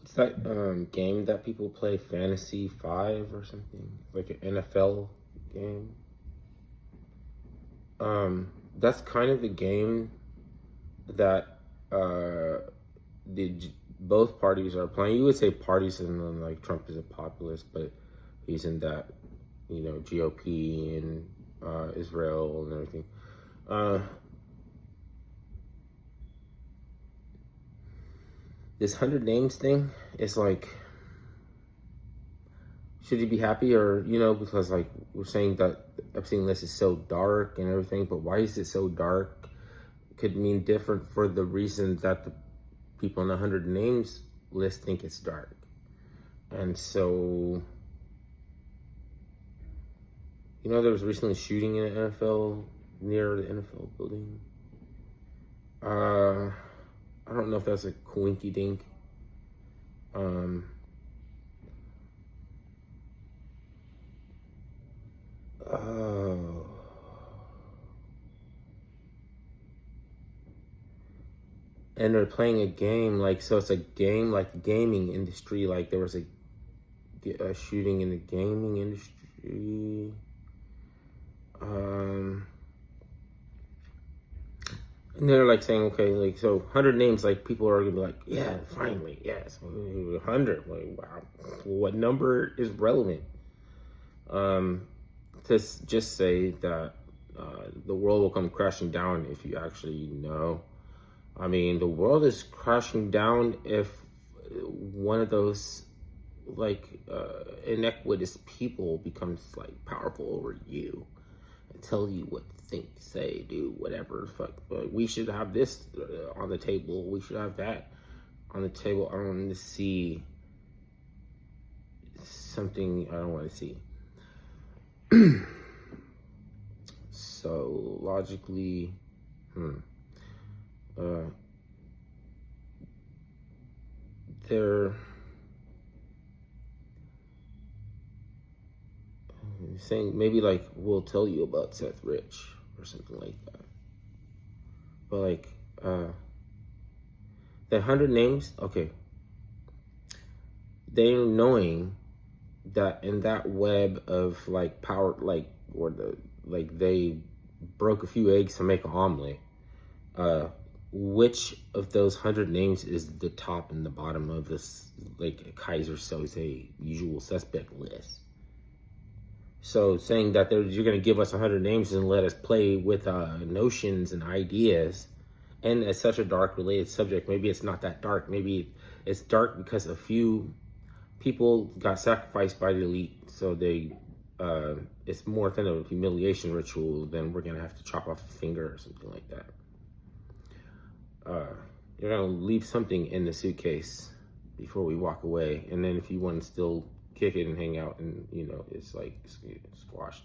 What's that game that people play? Fantasy Five or something? Like an NFL game? That's kind of the game that both parties are playing. You would say parties, and then like Trump is a populist, but he's in that, GOP and Israel and everything. Uh, this 100 names thing is like, should you be happy, or because like we're saying that the Epstein list is so dark and everything, but why is it so dark? Could mean different for the reason that the people on the 100 names list think it's dark. And so, there was recently a shooting in the NFL, near the NFL building. I don't know if that's a coinky dink. Oh. And they're playing a game, like, so it's a game like the gaming industry. Like there was a shooting in the gaming industry. And they're like saying, okay, like, so 100 names, like people are gonna be like, yeah, finally, yes, 100. Like, wow, what number is relevant? To just say that the world will come crashing down if you actually know. I mean, the world is crashing down if one of those like inequitous people becomes like powerful over you and tell you what to think, say, do, whatever. Fuck, we should have this on the table. We should have that on the table. I don't want to see something I don't want to see. So logically, they're saying maybe like we'll tell you about Seth Rich or something like that. But like the 100 names, okay. They're knowing that in that web of like power, like, or the like they broke a few eggs to make an omelet. Which of those 100 names is the top and the bottom of this, like, Kaiser Soze usual suspect list? So saying that you're going to give us 100 names and let us play with notions and ideas, and it's such a dark related subject. Maybe it's not that dark. Maybe it's dark because a few people got sacrificed by the elite. So it's more than a humiliation ritual than we're going to have to chop off a finger or something like that. You're gonna leave something in the suitcase before we walk away, and then if you want to still kick it and hang out, and it's like squashed,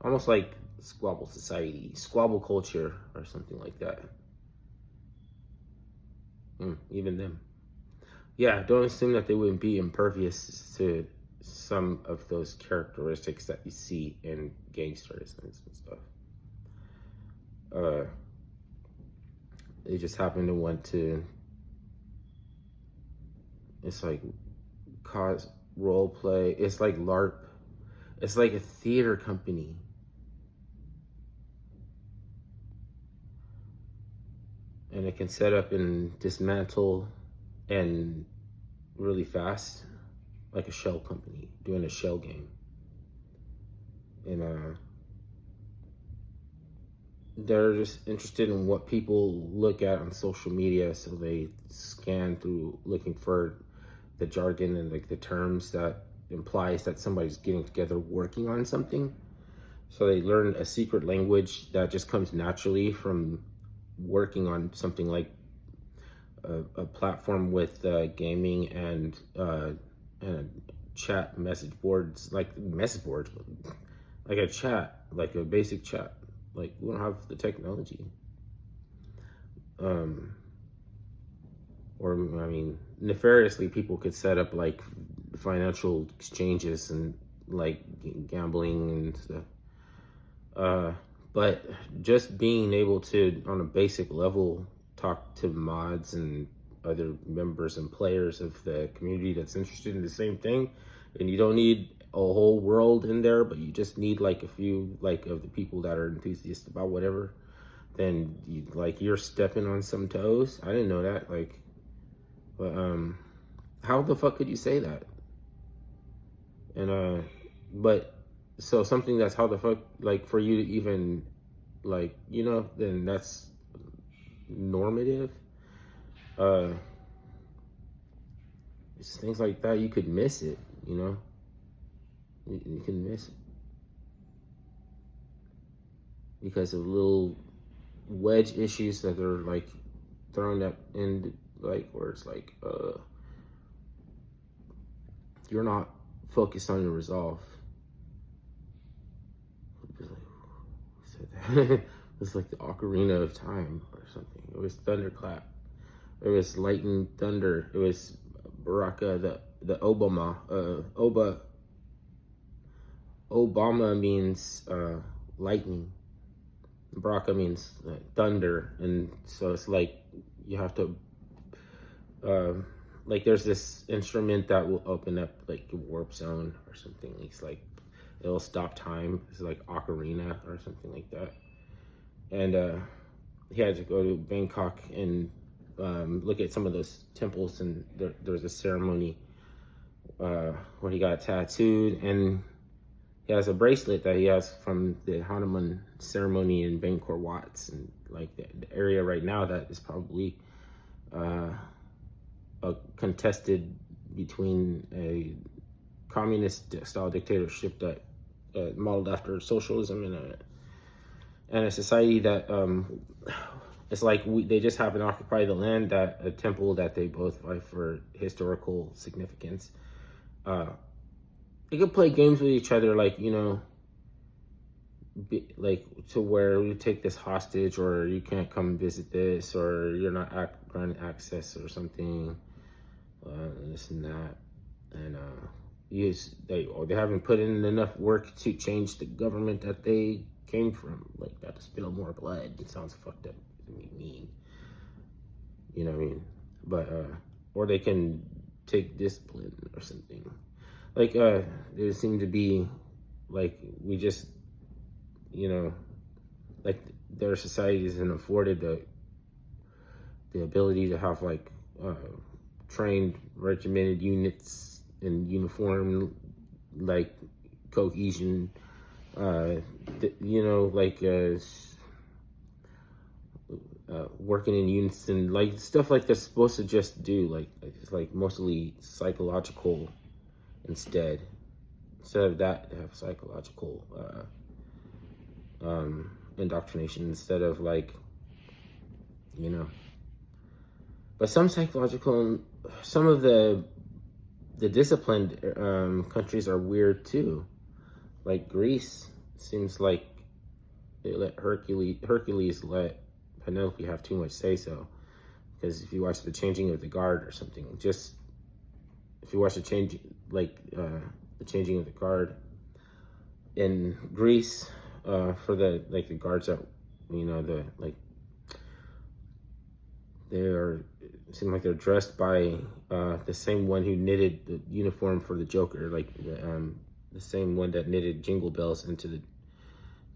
almost like squabble society, squabble culture, or something like that. Even them, yeah. Don't assume that they wouldn't be impervious to some of those characteristics that you see in gangsters and stuff. They just happen to want to, it's like cause role play. It's like LARP. It's like a theater company. And it can set up and dismantle and really fast, like a shell company doing a shell game. And they're just interested in what people look at on social media, so they scan through looking for the jargon and like the terms that implies that somebody's getting together working on something. So they learn a secret language that just comes naturally from working on something like a platform with gaming and chat message boards, like a chat, like a basic chat. Like, we don't have the technology. Or, I mean, nefariously, people could set up like financial exchanges and like gambling and stuff. But just being able to, on a basic level, talk to mods and other members and players of the community that's interested in the same thing. And you don't need a whole world in there, but you just need like a few like of the people that are enthusiasts about whatever. Then you're stepping on some toes. I didn't know that. Like, but how the fuck could you say that? And but so something that's how the fuck, like, for you to even, like, you know, then that's normative. It's things like that, you could miss it, you know. You can miss it because of little wedge issues that are like thrown up in, like, where it's like you're not focused on your resolve. It's like the Ocarina of Time or something. It was thunderclap. It was lightning thunder. It was Baraka, the Obama. Obama means lightning. Baraka means thunder, and so it's like you have to like there's this instrument that will open up like a warp zone or something. It's like it'll stop time. It's like ocarina or something like that. And he had to go to Bangkok and look at some of those temples, and there was a ceremony where he got tattooed, and he has a bracelet that he has from the Hanuman ceremony in Bangkok Watts, and like the area right now that is probably a contested between a communist style dictatorship that modeled after socialism and a society that it's like they just happen to occupy the land, that a temple that they both fight for historical significance. They could play games with each other, like, you know, like to where we take this hostage, or you can't come visit this, or you're not granted access or something, this and that. And they haven't put in enough work to change the government that they came from, like that, to spill more blood. It sounds fucked up, mean, you know what I mean? But or they can take discipline or something. Like there seem to be, like, we just, you know, like their society isn't afforded the ability to have like trained, regimented units and uniform, like, cohesion, you know, like working in unison, like stuff like they're supposed to just do, like it's like mostly psychological instead of that, they have psychological indoctrination instead of, like, you know. But some of the disciplined countries are weird too. Like Greece, seems like they let Hercules let Penelope have too much say so. Because if you watch the changing of the guard or something, just if you watch the changing of the guard in Greece, for the guards that, you know, it seems like they're dressed by the same one who knitted the uniform for the Joker, like the same one that knitted Jingle Bells into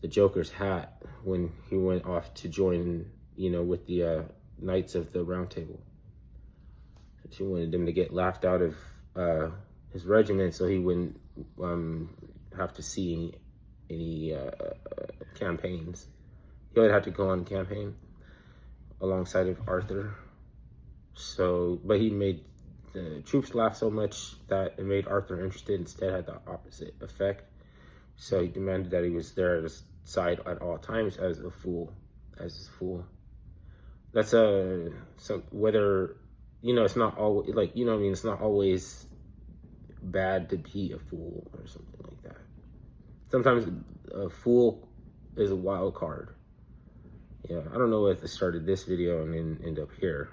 the Joker's hat when he went off to join, you know, with the Knights of the Round Table. She wanted him to get laughed out of his regiment so he wouldn't have to see any campaigns. He would have to go on campaign alongside of Arthur. So, but he made the troops laugh so much that it made Arthur interested. Instead, had the opposite effect. So he demanded that he was there at his side at all times as a fool. That's whether, you know, it's not always, like, you know what I mean, it's not always bad to be a fool or something like that. Sometimes a fool is a wild card. Yeah, I don't know if I started this video and then end up here.